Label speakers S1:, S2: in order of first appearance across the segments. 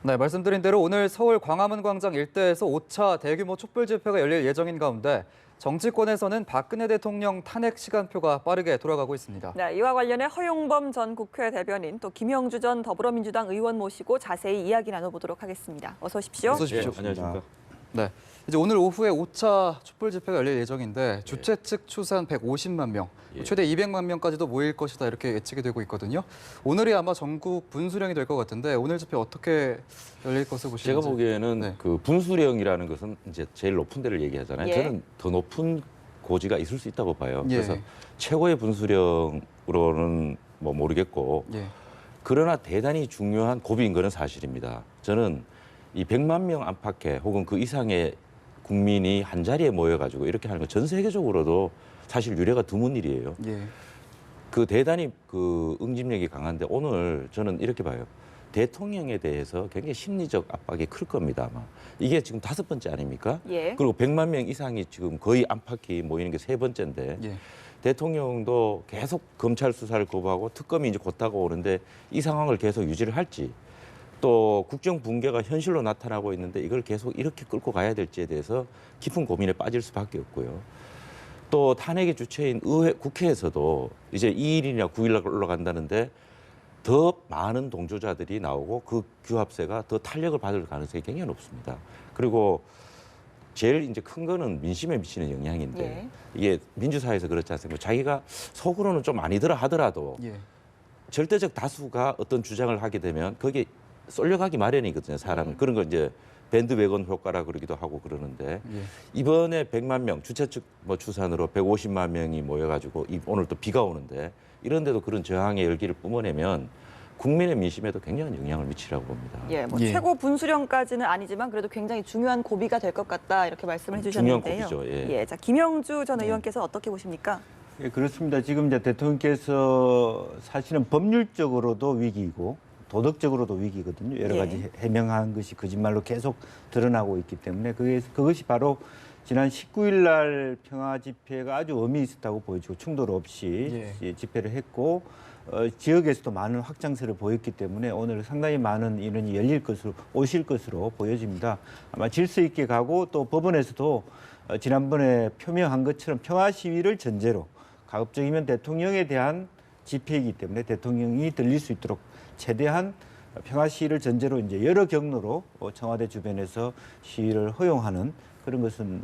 S1: 네, 말씀드린 대로 오늘 서울 광화문 광장 일대에서 5차 대규모 촛불 집회가 열릴 예정인 가운데 정치권에서는 박근혜 대통령 탄핵 시간표가 빠르게 돌아가고 있습니다.
S2: 네, 이와 관련해 허용범 전 국회 대변인 또 김영주 전 더불어민주당 의원 모시고 자세히 이야기 나눠보도록 하겠습니다. 어서 오십시오.
S1: 어서 오십시오.
S3: 예, 안녕하십니까.
S1: 네, 이제 오늘 오후에 5차 촛불 집회가 열릴 예정인데 주최 측 추산 150만 명, 최대 200만 명까지도 모일 것이다 이렇게 예측이 되고 있거든요. 오늘이 아마 전국 분수령이 될 것 같은데 오늘 집회 어떻게 열릴 것으로 보시는지?
S3: 제가 보기에는
S1: 네.
S3: 그 분수령이라는 것은 이제 제일 높은 데를 얘기하잖아요.
S2: 예.
S3: 저는 더 높은 고지가 있을 수 있다고 봐요.
S1: 예.
S3: 그래서 최고의 분수령으로는 뭐 모르겠고
S1: 예.
S3: 그러나 대단히 중요한 고비인 것은 사실입니다. 저는 이 100만 명 안팎의 혹은 그 이상의 국민이 한 자리에 모여가지고 이렇게 하는 건 전 세계적으로도 사실 유례가 드문 일이에요.
S1: 예.
S3: 그 대단히 그 응집력이 강한데 오늘 저는 이렇게 봐요. 대통령에 대해서 굉장히 심리적 압박이 클 겁니다, 아마. 이게 지금 5번째 아닙니까?
S2: 예.
S3: 그리고 100만 명 이상이 지금 거의 안팎이 모이는 게 3번째인데
S1: 예.
S3: 대통령도 계속 검찰 수사를 거부하고 특검이 이제 곧 다가오는데 이 상황을 계속 유지를 할지 또 국정 붕괴가 현실로 나타나고 있는데 이걸 계속 이렇게 끌고 가야 될지에 대해서 깊은 고민에 빠질 수밖에 없고요. 또 탄핵의 주체인 국회에서도 이제 2일이나 9일 올라간다는데 더 많은 동조자들이 나오고 그 규합세가 더 탄력을 받을 가능성이 굉장히 높습니다. 그리고 제일 이제 큰 거는 민심에 미치는 영향인데
S2: 예.
S3: 이게 민주사회에서 그렇지 않습니까? 자기가 속으로는 좀 아니더라 하더라도
S1: 예.
S3: 절대적 다수가 어떤 주장을 하게 되면 거기에 쏠려가기 마련이거든요, 사람은. 그런 거 이제 밴드웨건 효과라 그러기도 하고 그러는데
S1: 예.
S3: 이번에 100만 명, 주최 측 뭐 추산으로 150만 명이 모여가지고 오늘 또 비가 오는데 이런데도 그런 저항의 열기를 뿜어내면 국민의 민심에도 굉장한 영향을 미치라고 봅니다.
S2: 예, 뭐
S1: 예.
S2: 최고 분수령까지는 아니지만 그래도 굉장히 중요한 고비가 될 것 같다 이렇게 말씀을
S3: 중요한
S2: 해주셨는데요.
S3: 고비죠, 예.
S2: 자 김영주 전 의원께서 어떻게 보십니까?
S4: 예, 그렇습니다. 지금 이제 대통령께서 사실은 법률적으로도 위기이고 도덕적으로도 위기거든요. 여러 가지 해명한 것이 거짓말로 계속 드러나고 있기 때문에 그것이 바로 지난 19일 날 평화 집회가 아주 의미 있었다고 보여지고 충돌 없이
S1: 예.
S4: 집회를 했고 지역에서도 많은 확장세를 보였기 때문에 오늘 상당히 많은 인원이 오실 것으로 보여집니다. 아마 질서 있게 가고 또 법원에서도 지난번에 표명한 것처럼 평화 시위를 전제로 가급적이면 대통령에 대한 집회이기 때문에 대통령이 들릴 수 있도록 최대한 평화 시위를 전제로 이제 여러 경로로 청와대 주변에서 시위를 허용하는 그런 것은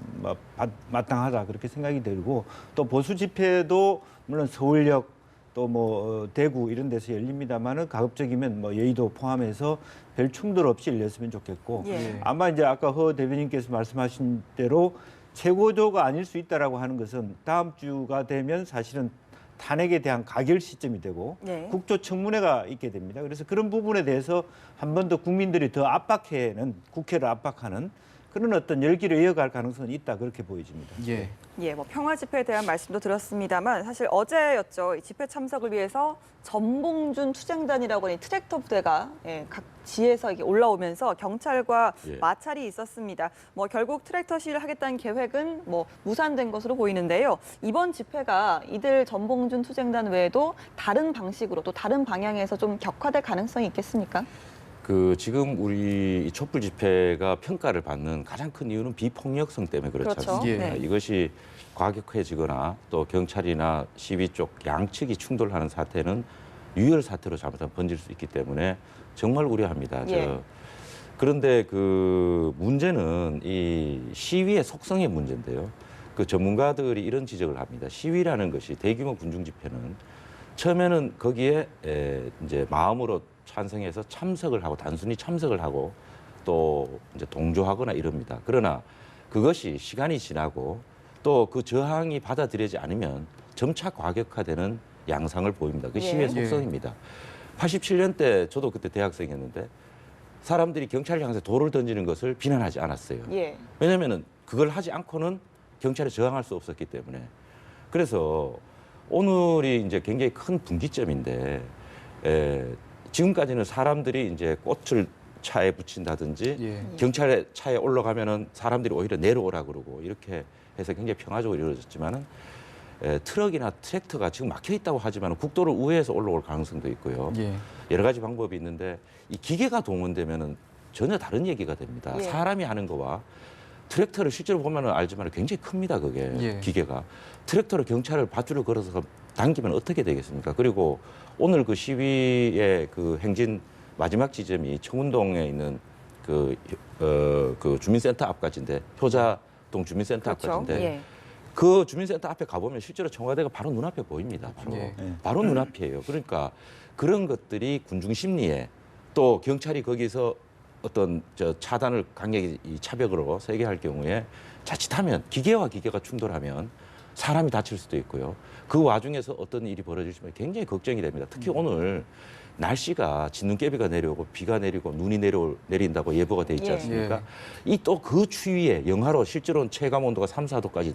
S4: 마땅하다 그렇게 생각이 들고 또 보수 집회도 물론 서울역 또 뭐 대구 이런 데서 열립니다만은 가급적이면 뭐 여의도 포함해서 별 충돌 없이 열렸으면 좋겠고
S2: 예.
S4: 아마 이제 아까 허 대변인께서 말씀하신 대로 최고조가 아닐 수 있다라고 하는 것은 다음 주가 되면 사실은 탄핵에 대한 가결 시점이 되고
S2: 네.
S4: 국조청문회가 있게 됩니다. 그래서 그런 부분에 대해서 한 번 더 국민들이 더 압박해는 국회를 압박하는 그런 어떤 열기를 이어갈 가능성은 있다 그렇게 보여집니다.
S1: 예.
S2: 예, 뭐 평화 집회에 대한 말씀도 들었습니다만 사실 어제였죠. 이 집회 참석을 위해서 전봉준 투쟁단이라고 하는 트랙터 부대가 각 지에서 이게 올라오면서 경찰과
S3: 예.
S2: 마찰이 있었습니다. 뭐 결국 트랙터 시위를 하겠다는 계획은 뭐 무산된 것으로 보이는데요. 이번 집회가 이들 전봉준 투쟁단 외에도 다른 방식으로 또 다른 방향에서 좀 격화될 가능성이 있겠습니까?
S3: 그 지금 우리 이 촛불 집회가 평가를 받는 가장 큰 이유는 비폭력성 때문에 그렇지
S2: 그렇죠.
S3: 않습니까?
S2: 네.
S3: 이것이 과격해지거나 또 경찰이나 시위 쪽 양측이 충돌하는 사태는 유혈 사태로 잘못하면 번질 수 있기 때문에 정말 우려합니다.
S2: 예.
S3: 그런데 그 문제는 이 시위의 속성의 문제인데요. 그 전문가들이 이런 지적을 합니다. 시위라는 것이 대규모 군중 집회는 처음에는 거기에 이제 마음으로 찬성해서 참석을 하고 단순히 참석을 하고 또 이제 동조하거나 이럽니다. 그러나 그것이 시간이 지나고 또 그 저항이 받아들여지지 않으면 점차 과격화되는 양상을 보입니다. 그 시위의
S2: 예.
S3: 속성입니다. 87년 때 저도 그때 대학생이었는데 사람들이 경찰을 향해서 돌을 던지는 것을 비난하지 않았어요.
S2: 예.
S3: 왜냐하면 그걸 하지 않고는 경찰에 저항할 수 없었기 때문에. 그래서 오늘이 이제 굉장히 큰 분기점인데 지금까지는 사람들이 이제 꽃을 차에 붙인다든지
S1: 예.
S3: 경찰 차에 올라가면은 사람들이 오히려 내려오라 그러고 이렇게 해서 굉장히 평화적으로 이루어졌지만은 트럭이나 트랙터가 지금 막혀 있다고 하지만 국도를 우회해서 올라올 가능성도 있고요.
S1: 예.
S3: 여러 가지 방법이 있는데 이 기계가 동원되면은 전혀 다른 얘기가 됩니다.
S2: 예.
S3: 사람이 하는 거와 트랙터를 실제로 보면 알지만 굉장히 큽니다. 그게
S1: 예.
S3: 기계가. 트랙터로 경찰을 밧줄을 걸어서 당기면 어떻게 되겠습니까? 그리고 오늘 그 시위의 그 행진 마지막 지점이 청운동에 있는 그 주민센터 앞까지인데 효자동 주민센터
S2: 그렇죠.
S3: 앞까지인데
S2: 예.
S3: 그 주민센터 앞에 가보면 실제로 청와대가 바로 눈앞에 보입니다. 바로,
S1: 예.
S3: 바로 눈앞이에요. 그러니까 그런 것들이 군중 심리에 또 경찰이 거기서 어떤 차단을 강력히 이 차벽으로 세게 할 경우에 자칫하면 기계와 기계가 충돌하면 사람이 다칠 수도 있고요. 그 와중에서 어떤 일이 벌어질지 굉장히 걱정이 됩니다. 특히 오늘 날씨가 진눈깨비가 내려오고 비가 내리고 눈이 내린다고 예보가 돼 있지
S2: 예.
S3: 않습니까? 이 또 그 추위에 영하로 실제로는 체감 온도가 3, 4도까지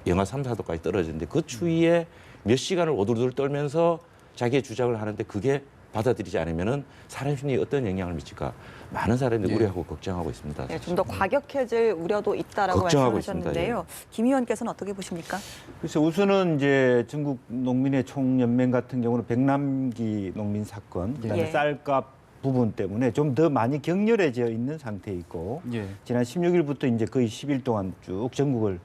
S3: 영하 3, 4도까지 떨어지는데 그 추위에 몇 시간을 오돌돌 떨면서 자기의 주장을 하는데 그게 받아들이지 않으면은 사람 심리에 어떤 영향을 미칠까 많은 사람들이
S1: 예.
S3: 우려하고 걱정하고 있습니다.
S2: 네, 좀 더 과격해질 우려도 있다라고
S3: 걱정하고
S2: 말씀하셨는데요. 김 의원께서는 어떻게 보십니까?
S4: 그래서 우선은 이제 전국 농민의 총연맹 같은 경우는 백남기 농민 사건, 그다음에
S2: 예.
S4: 쌀값 부분 때문에 좀 더 많이 격렬해져 있는 상태에 있고
S1: 예.
S4: 지난 16일부터 이제 거의 10일 동안 쭉 전국을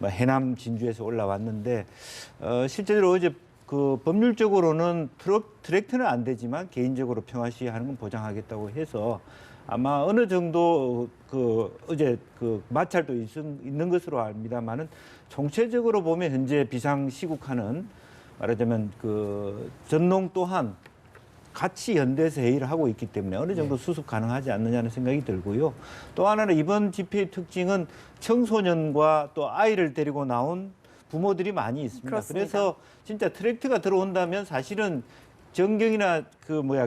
S4: 해남 진주에서 올라왔는데 실제로 어제 그 법률적으로는 트랙터는 안 되지만 개인적으로 평화 시위하는 건 보장하겠다고 해서 아마 어느 정도 어제 마찰도 있는 것으로 압니다만은 총체적으로 보면 현재 비상 시국하는 말하자면 전농 또한 같이 연대해서 회의를 하고 있기 때문에 어느 정도 수습 가능하지 않느냐는 생각이 들고요. 또 하나는 이번 집회의 특징은 청소년과 또 아이를 데리고 나온 부모들이 많이 있습니다.
S2: 그렇습니다.
S4: 그래서 진짜 트랙터가 들어온다면 사실은 정경이나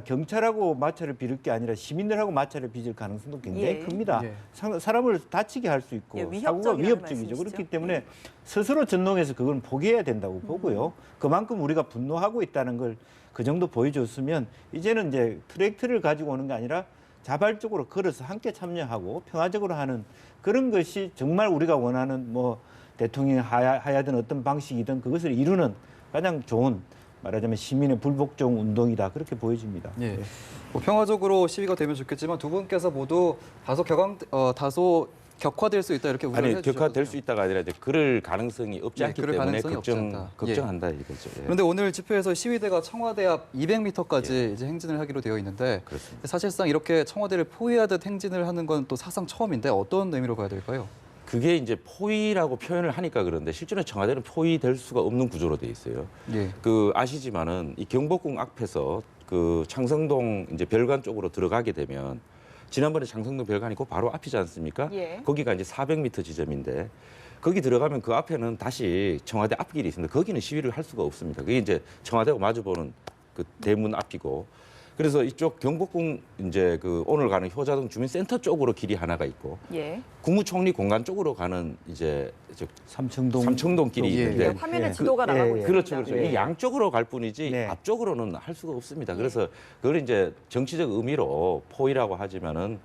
S4: 경찰하고 마찰을 빚을 게 아니라 시민들하고 마찰을 빚을 가능성도 굉장히
S2: 예.
S4: 큽니다.
S1: 예.
S4: 사람을 다치게 할 수 있고
S2: 예,
S4: 사고가
S2: 위협적이라는
S4: 위협적이죠.
S2: 말씀이시죠?
S4: 그렇기 때문에
S2: 예.
S4: 스스로 전농해서 그건 포기해야 된다고 보고요. 그만큼 우리가 분노하고 있다는 걸 그 정도 보여줬으면 이제는 이제 트랙터를 가지고 오는 게 아니라 자발적으로 걸어서 함께 참여하고 평화적으로 하는 그런 것이 정말 우리가 원하는 대통령이 하야든 어떤 방식이든 그것을 이루는 가장 좋은 말하자면 시민의 불복종 운동이다 그렇게 보여집니다.
S1: 예.
S4: 네.
S1: 평화적으로 시위가 되면 좋겠지만 두 분께서 모두 다소 격화될 수 있다 이렇게 우려를
S3: 아니
S1: 해주셨거든요.
S3: 격화될 수 있다가 아니라 이제 그럴 가능성이 없지
S1: 예,
S3: 않기
S1: 그럴
S3: 때문에
S1: 가능성이 없지 않다.
S3: 걱정한다 이거죠. 예.
S1: 그런데 오늘 집회에서 시위대가 청와대 앞 200m까지 이제 행진을 하기로 되어 있는데
S3: 그렇습니다.
S1: 사실상 이렇게 청와대를 포위하듯 행진을 하는 건 또 사상 처음인데 어떤 의미로 봐야 될까요?
S3: 그게 이제 포위라고 표현을 하니까 그런데 실제로 청와대는 포위될 수가 없는 구조로 돼 있어요.
S1: 예.
S3: 아시지만은 이 경복궁 앞에서 창성동 이제 별관 쪽으로 들어가게 되면 지난번에 창성동 별관이 그 바로 앞이지 않습니까?
S2: 예.
S3: 거기가 이제 400m 지점인데 거기 들어가면 그 앞에는 다시 청와대 앞길이 있습니다. 거기는 시위를 할 수가 없습니다. 그게 이제 청와대하고 마주보는 그 대문 앞이고 그래서 이쪽 경복궁 이제 오늘 가는 효자동 주민센터 쪽으로 길이 하나가 있고
S2: 예.
S3: 국무총리 공간 쪽으로 가는 이제
S4: 삼청동
S3: 길이
S1: 예,
S3: 있는데
S2: 예, 화면에
S4: 예.
S2: 지도가
S4: 예,
S2: 나가고
S4: 예.
S2: 있습니다.
S3: 그렇죠.
S4: 예.
S3: 이 양쪽으로 갈 뿐이지
S4: 네.
S3: 앞쪽으로는 할 수가 없습니다. 그래서 그걸 이제 정치적 의미로 포위라고 하지만은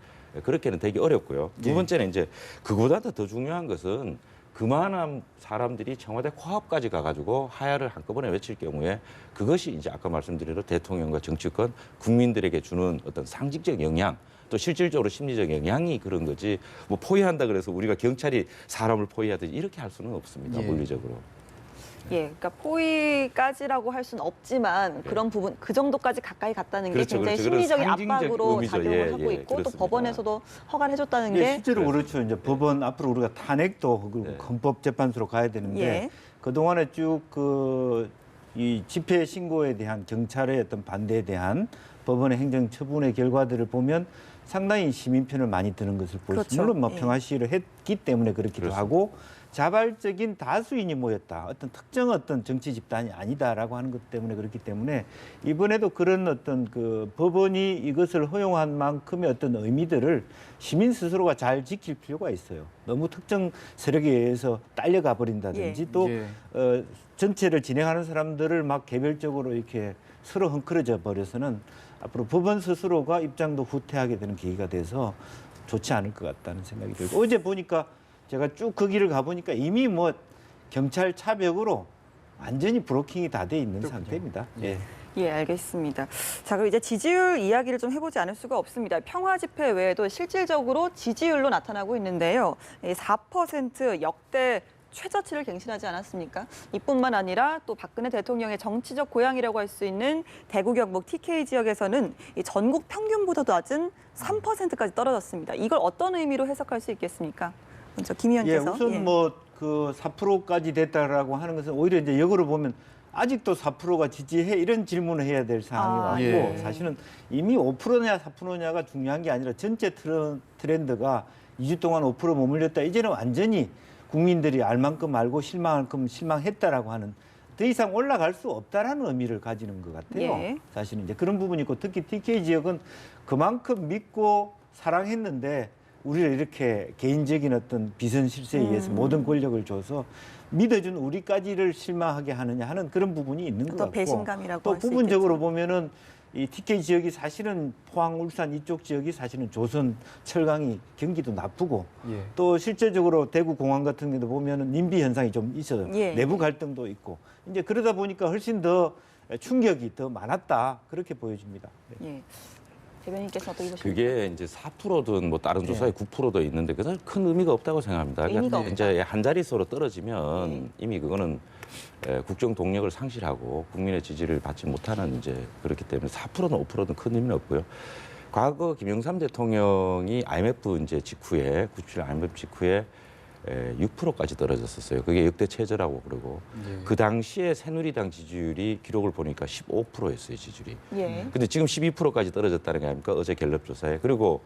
S3: 그렇게는 되기 어렵고요. 두 번째는 이제 그보다 더 중요한 것은 그만한 사람들이 청와대 코앞까지 가가지고 하야를 한꺼번에 외칠 경우에 그것이 이제 아까 말씀드린 대로 대통령과 정치권 국민들에게 주는 어떤 상징적 영향 또 실질적으로 심리적 영향이 그런 거지 포위한다 그래서 우리가 경찰이 사람을 포위하듯이 이렇게 할 수는 없습니다.
S1: 예.
S3: 물리적으로.
S2: 예, 그러니까 포위까지라고 할 수는 없지만 그런 부분 그 정도까지 가까이 갔다는 게
S3: 그렇죠,
S2: 굉장히
S3: 그렇죠.
S2: 심리적인
S3: 상징적
S2: 압박으로
S3: 의미죠.
S2: 작용을
S3: 예,
S2: 하고
S3: 예,
S2: 있고 또
S3: 그렇습니다.
S2: 법원에서도 허가를 해줬다는
S4: 예,
S2: 게
S4: 실제로 그렇죠. 이제 법원 앞으로 우리가 탄핵도 그리고
S3: 네.
S4: 헌법재판소로 가야 되는데
S2: 예.
S4: 그 동안에 쭉 이 집회 신고에 대한 경찰의 어떤 반대에 대한 법원의 행정 처분의 결과들을 보면 상당히 시민 편을 많이 드는 것을 보였습니다.
S2: 그렇죠.
S4: 물론
S2: 예.
S4: 평화 시위를 했기 때문에 그렇기도
S3: 그렇습니다.
S4: 하고 자발적인 다수인이 모였다. 어떤 정치 집단이 아니다라고 하는 것 때문에 그렇기 때문에 이번에도 그런 어떤 법원이 이것을 허용한 만큼의 어떤 의미들을 시민 스스로가 잘 지킬 필요가 있어요. 너무 특정 세력에 의해서 딸려가 버린다든지
S2: 예.
S4: 또
S1: 예.
S4: 전체를 진행하는 사람들을 막 개별적으로 이렇게 서로 헝클어져 버려서는 앞으로 법원 스스로가 입장도 후퇴하게 되는 계기가 돼서 좋지 않을 것 같다는 생각이 들고 어제 보니까 제가 쭉 그 길을 가보니까 이미 경찰 차벽으로 완전히 브로킹이 다 돼 있는 상태입니다. 예.
S2: 예, 알겠습니다. 자, 그럼 이제 지지율 이야기를 좀 해보지 않을 수가 없습니다. 평화 집회 외에도 실질적으로 지지율로 나타나고 있는데요. 4% 역대 최저치를 갱신하지 않았습니까? 이뿐만 아니라 또 박근혜 대통령의 정치적 고향이라고 할 수 있는 대구 경북 TK 지역에서는 이 전국 평균보다도 낮은 3%까지 떨어졌습니다. 이걸 어떤 의미로 해석할 수 있겠습니까? 먼저 김
S4: 예,
S2: 의원께서.
S4: 우선 뭐 그 4%까지 됐다라고 하는 것은 오히려 이제 역으로 보면 아직도 4%가 지지해 이런 질문을 해야 될 상황이 왔고
S1: 예.
S4: 사실은 이미 5%냐 4%냐가 중요한 게 아니라 전체 트렌드가 2주 동안 5% 머물렀다. 이제는 완전히 국민들이 알 만큼 알고 실망할 만큼 실망했다라고 하는 더 이상 올라갈 수 없다라는 의미를 가지는 것 같아요.
S2: 예.
S4: 사실은 이제 그런 부분이 있고 특히 TK 지역은 그만큼 믿고 사랑했는데 우리를 이렇게 개인적인 어떤 비선 실세에 의해서 모든 권력을 줘서 믿어준 우리까지를 실망하게 하느냐 하는 그런 부분이 있는 것
S2: 또
S4: 같고
S2: 배신감이라고
S4: 또
S2: 할수
S4: 부분적으로
S2: 있겠죠.
S4: 보면은 이 TK 지역이 사실은 포항, 울산 이쪽 지역이 사실은 조선, 철강이 경기도 나쁘고
S1: 예.
S4: 또 실제적으로 대구 공항 같은 경우도 보면은 님비 현상이 좀 있어요.
S2: 예.
S4: 내부 갈등도 있고 이제 그러다 보니까 훨씬 더 충격이 더 많았다 그렇게 보여집니다. 네.
S2: 예. 대변인께서 어떻게 보십니까?
S3: 그게 이제 4%든 뭐 다른 조사에 9%도 있는데 그건 큰 의미가 없다고 생각합니다.
S2: 의미가
S3: 그러니까 이제 한 자릿수로 떨어지면 이미 그거는 국정 동력을 상실하고 국민의 지지를 받지 못하는 이제 그렇기 때문에 4%든 5%든 큰 의미는 없고요. 과거 김영삼 대통령이 IMF 이제 직후에 97 IMF 직후에 6%까지 떨어졌었어요. 그게 역대 최저라고 그러고
S1: 예.
S3: 그 당시에 새누리당 지지율이 기록을 보니까 15%였어요, 지지율이.
S2: 예.
S3: 근데 지금 12%까지 떨어졌다는 게 아닙니까? 어제 갤럽 조사에. 그리고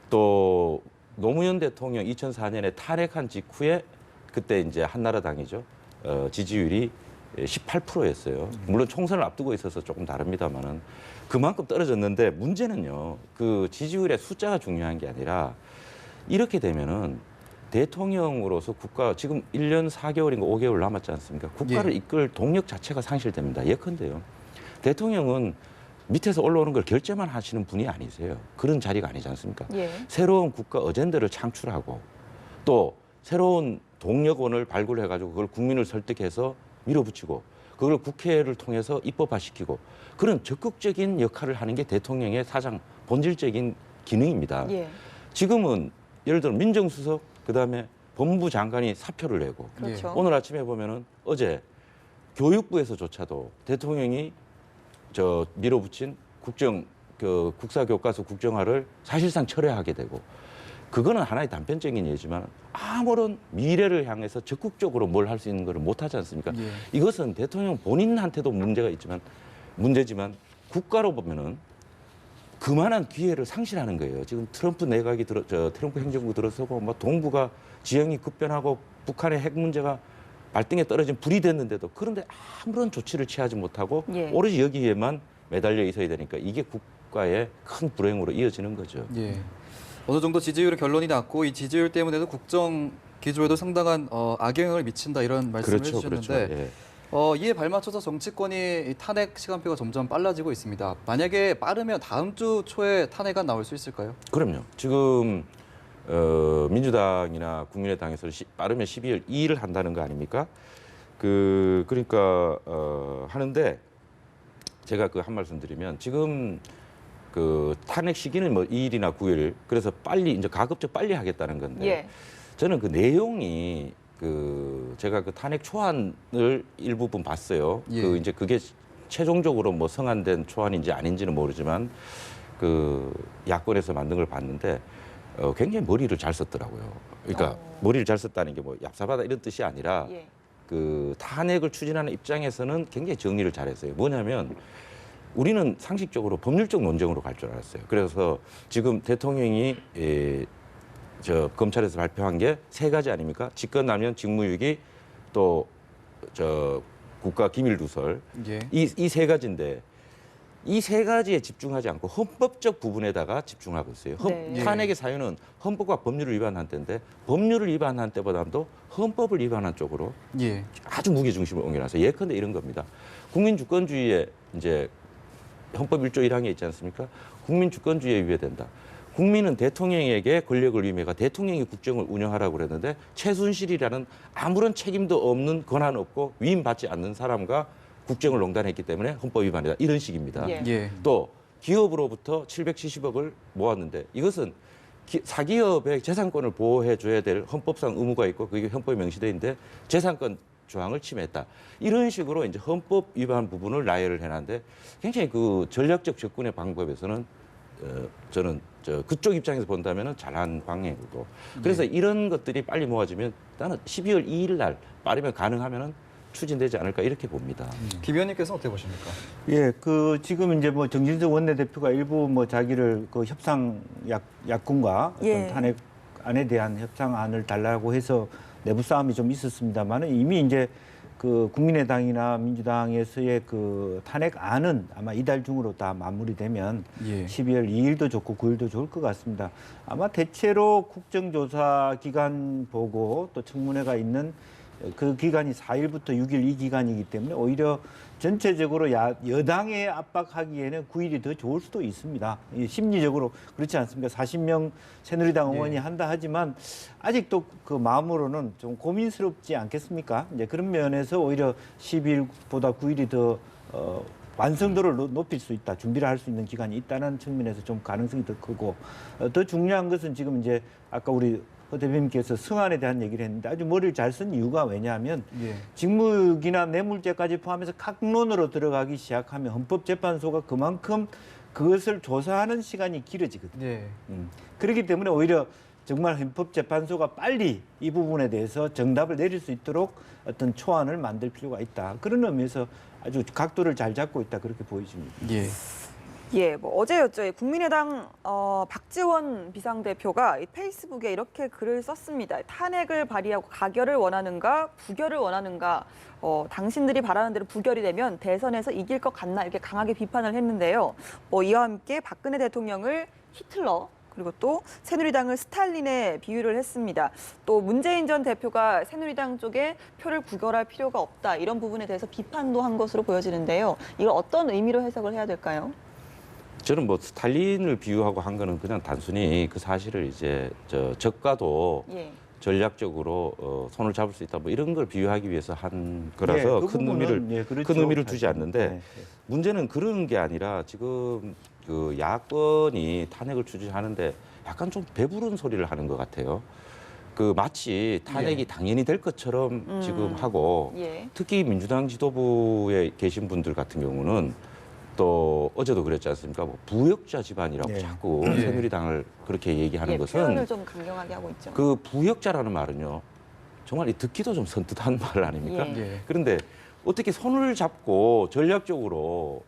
S3: 또 노무현 대통령 2004년에 탄핵한 직후에 그때 이제 한나라당이죠. 지지율이 18%였어요. 물론 총선을 앞두고 있어서 조금 다릅니다만은 그만큼 떨어졌는데 문제는요. 그 지지율의 숫자가 중요한 게 아니라 이렇게 되면은 대통령으로서 국가 지금 1년 4개월인가 5개월 남았지 않습니까? 국가를
S1: 예.
S3: 이끌 동력 자체가 상실됩니다. 예컨대요. 대통령은 밑에서 올라오는 걸 결제만 하시는 분이 아니세요. 그런 자리가 아니지 않습니까?
S2: 예.
S3: 새로운 국가 어젠더를 창출하고 또 새로운 동력원을 발굴해가지고 그걸 국민을 설득해서 밀어붙이고 그걸 국회를 통해서 입법화시키고 그런 적극적인 역할을 하는 게 대통령의 사상 본질적인 기능입니다.
S2: 예.
S3: 지금은 예를 들어 민정수석 그다음에 법무부 장관이 사표를 내고
S2: 그렇죠.
S3: 오늘 아침에 보면은 어제 교육부에서조차도 대통령이 저 밀어붙인 국정 그 국사교과서 국정화를 사실상 철회하게 되고 그거는 하나의 단편적인 예지만 아무런 미래를 향해서 적극적으로 뭘 할 수 있는 걸 못하지 않습니까?
S1: 예.
S3: 이것은 대통령 본인한테도 문제지만 국가로 보면은 그만한 기회를 상실하는 거예요. 지금 트럼프 내각이 트럼프 행정부 들어서고 뭐 동북아 지형이 급변하고 북한의 핵 문제가 발등에 떨어진 불이 됐는데도 그런데 아무런 조치를 취하지 못하고
S2: 예.
S3: 오로지 여기에만 매달려 있어야 되니까 이게 국가의 큰 불행으로 이어지는 거죠.
S1: 예. 어느 정도 지지율의 결론이 났고 이 지지율 때문에도 국정 기조에도 상당한 악영향을 미친다 이런 말씀을 해주셨는데
S3: 그렇죠. 예.
S1: 이에 발맞춰서 정치권이 이 탄핵 시간표가 점점 빨라지고 있습니다. 만약에 빠르면 다음 주 초에 탄핵안 나올 수 있을까요?
S3: 그럼요. 지금 민주당이나 국민의당에서 빠르면 12월 2일을 한다는 거 아닙니까? 그러니까 하는데 제가 그 한 말씀 드리면 지금 그 탄핵 시기는 뭐 2일이나 9일 그래서 빨리 이제 가급적 빨리 하겠다는 건데
S2: 예.
S3: 저는 그 내용이 제가 그 탄핵 초안을 일부분 봤어요.
S1: 예.
S3: 이제 그게 최종적으로 뭐 성안된 초안인지 아닌지는 모르지만 그 야권에서 만든 걸 봤는데 굉장히 머리를 잘 썼더라고요. 그러니까 머리를 잘 썼다는 게 뭐 얍삽하다 이런 뜻이 아니라
S2: 예.
S3: 그 탄핵을 추진하는 입장에서는 굉장히 정리를 잘했어요. 뭐냐면 우리는 상식적으로 법률적 논쟁으로 갈 줄 알았어요. 그래서 지금 대통령이 검찰에서 발표한 게 3가지 아닙니까? 직권남용, 직무유기, 또 국가기밀누설.
S1: 예.
S3: 이 3가지인데 이 3가지에 집중하지 않고 헌법적 부분에다가 집중하고 있어요.
S2: 네.
S3: 탄핵의 사유는 헌법과 법률을 위반한 때인데 법률을 위반한 때보다도 헌법을 위반한 쪽으로
S1: 예.
S3: 아주 무게중심을 옮겨놨어요. 예컨대 이런 겁니다. 국민주권주의에 이제 헌법 1조 1항에 있지 않습니까? 국민주권주의에 위배된다. 국민은 대통령에게 권력을 위임해가 대통령이 국정을 운영하라고 그랬는데 최순실이라는 아무런 책임도 없는 권한 없고 위임받지 않는 사람과 국정을 농단했기 때문에 헌법 위반이다. 이런 식입니다.
S2: 예.
S1: 예.
S3: 또 기업으로부터 770억을 모았는데 이것은 사기업의 재산권을 보호해 줘야 될 헌법상 의무가 있고 그게 헌법에 명시돼 있는데 재산권 조항을 침해했다. 이런 식으로 이제 헌법 위반 부분을 나열을 해놨는데 굉장히 그 전략적 접근의 방법에서는 저는 그쪽 입장에서 본다면은 잘한 방향이고 그래서 이런 것들이 빨리 모아지면 나는 12월 2일 날 빠르면 가능하면은 추진되지 않을까 이렇게 봅니다.
S1: 김 의원님께서는 어떻게 보십니까?
S4: 예, 그 지금 이제 뭐 정진석 원내대표가 일부 뭐 자기를 그 협상 약군과 어떤
S2: 예.
S4: 탄핵안에 대한 협상안을 달라고 해서 내부 싸움이 좀 있었습니다만은 이미 이제 그 국민의당이나 민주당에서의 그 탄핵안은 아마 이달 중으로 다 마무리되면
S1: 예.
S4: 12월 2일도 좋고 9일도 좋을 것 같습니다. 아마 대체로 국정조사 기간 보고 또 청문회가 있는 그 기간이 4일부터 6일 이 기간이기 때문에 오히려 전체적으로 여당에 압박하기에는 9일이 더 좋을 수도 있습니다. 심리적으로 그렇지 않습니까? 40명 새누리당 의원이 한다 하지만 아직도 그 마음으로는 좀 고민스럽지 않겠습니까? 이제 그런 면에서 오히려 10일보다 9일이 더 완성도를 높일 수 있다, 준비를 할 수 있는 기간이 있다는 측면에서 좀 가능성이 더 크고 더 중요한 것은 지금 이제 아까 우리 허 대표님께서 성안에 대한 얘기를 했는데 아주 머리를 잘 쓴 이유가 왜냐하면
S1: 예.
S4: 직무유기나 뇌물죄까지 포함해서 각론으로 들어가기 시작하면 헌법재판소가 그만큼 그것을 조사하는 시간이 길어지거든요.
S1: 예.
S4: 그렇기 때문에 오히려 정말 헌법재판소가 빨리 이 부분에 대해서 정답을 내릴 수 있도록 어떤 초안을 만들 필요가 있다. 그런 의미에서 아주 각도를 잘 잡고 있다 그렇게 보여집니다.
S1: 예.
S2: 예, 뭐 어제였죠. 국민의당 박지원 비상대표가 이 페이스북에 이렇게 글을 썼습니다. 탄핵을 발의하고 가결을 원하는가, 부결을 원하는가. 당신들이 바라는 대로 부결이 되면 대선에서 이길 것 같나 이렇게 강하게 비판을 했는데요. 이와 함께 박근혜 대통령을 히틀러 그리고 또 새누리당을 스탈린에 비유를 했습니다. 또 문재인 전 대표가 새누리당 쪽에 표를 구걸할 필요가 없다 이런 부분에 대해서 비판도 한 것으로 보여지는데요. 이걸 어떤 의미로 해석을 해야 될까요?
S3: 저는 뭐 스탈린을 비유하고 한 거는 그냥 단순히 그 사실을 이제 적과도
S2: 예.
S3: 전략적으로 손을 잡을 수 있다 뭐 이런 걸 비유하기 위해서 한 거라서
S4: 그
S3: 큰
S4: 부분은,
S3: 의미를
S4: 그렇죠.
S3: 큰 의미를 두지 않는데
S4: 네.
S3: 문제는 그런 게 아니라 지금 그 야권이 탄핵을 추진하는데 약간 좀 배부른 소리를 하는 것 같아요. 그 마치 탄핵이 당연히 될 것처럼 지금 하고
S2: 예.
S3: 특히 민주당 지도부에 계신 분들 같은 경우는 또 어제도 그랬지 않습니까? 뭐 부역자 집안이라고
S4: 네.
S3: 자꾸 새누리당을 그렇게 얘기하는
S2: 예,
S3: 것은
S2: 표현을 좀 강경하게 하고 있죠.
S3: 그 부역자라는 말은요. 정말 이 듣기도 좀 선뜻한 말 아닙니까?
S2: 예.
S1: 예.
S3: 그런데 어떻게 손을 잡고 전략적으로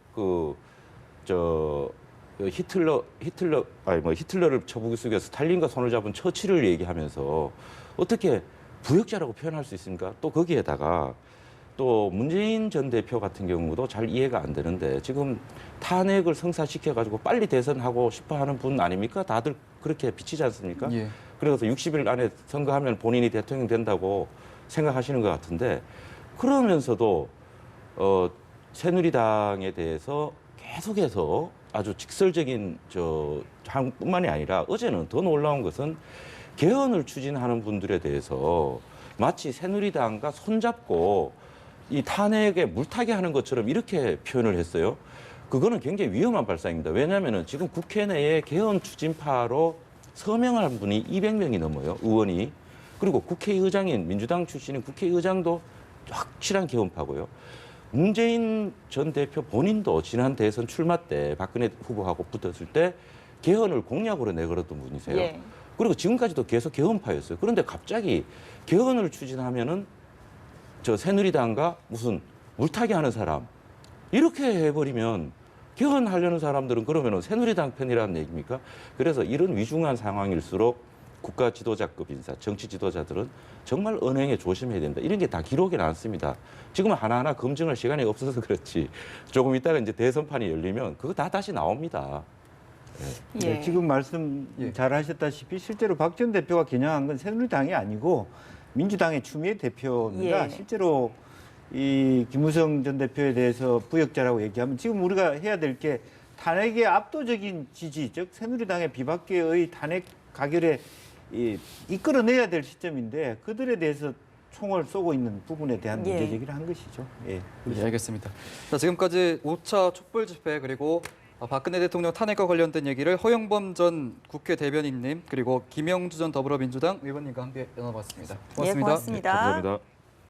S3: 히틀러를 쳐부수기 위해서 스탈린과 손을 잡은 처칠을 얘기하면서 어떻게 부역자라고 표현할 수 있습니까? 또 거기에다가 또 문재인 전 대표 같은 경우도 잘 이해가 안 되는데 지금 탄핵을 성사시켜가지고 빨리 대선하고 싶어 하는 분 아닙니까? 다들 그렇게 비치지 않습니까?
S1: 예.
S3: 그래서 60일 안에 선거하면 본인이 대통령 된다고 생각하시는 것 같은데 그러면서도 새누리당에 대해서 계속해서 아주 직설적인 뿐만이 아니라 어제는 더 놀라운 것은 개헌을 추진하는 분들에 대해서 마치 새누리당과 손잡고 이 탄핵에 물타기 하는 것처럼 이렇게 표현을 했어요. 그거는 굉장히 위험한 발상입니다. 왜냐하면 지금 국회 내에 개헌 추진파로 서명한 분이 200명이 넘어요. 의원이. 그리고 국회의장인 민주당 출신인 국회의장도 확실한 개헌파고요. 문재인 전 대표 본인도 지난 대선 출마 때 박근혜 후보하고 붙었을 때 개헌을 공약으로 내걸었던 분이세요.
S2: 예.
S3: 그리고 지금까지도 계속 개헌파였어요. 그런데 갑자기 개헌을 추진하면은 새누리당과 무슨 물타기 하는 사람 이렇게 해버리면 개헌하려는 사람들은 그러면은 새누리당 편이라는 얘기입니까? 그래서 이런 위중한 상황일수록 국가 지도자급 인사, 정치 지도자들은 정말 언행에 조심해야 된다. 이런 게 다 기록에 남습니다. 지금은 하나하나 검증할 시간이 없어서 그렇지. 조금 있다가 이제 대선판이 열리면 그거 다 다시 나옵니다.
S2: 예.
S4: 네, 지금 말씀 잘하셨다시피 실제로 박 전 대표가 겨냥한 건 새누리당이 아니고 민주당의 추미애 대표입니다.
S2: 예.
S4: 실제로 이 김무성 전 대표에 대해서 부역자라고 얘기하면 지금 우리가 해야 될 게 탄핵의 압도적인 지지, 즉 새누리당의 비박계의 탄핵 가결에 이끌어내야 될 시점인데 그들에 대해서 총을 쏘고 있는 부분에 대한
S2: 예.
S4: 문제 제기를 한 것이죠. 예.
S1: 네, 알겠습니다. 자, 지금까지 5차 촛불 집회 그리고 박근혜 대통령 탄핵과 관련된 얘기를 허영범 전 국회 대변인님 그리고 김영주 전 더불어민주당 의원님과 함께 나눠봤습니다.
S2: 예, 고맙습니다.
S3: 감사합니다.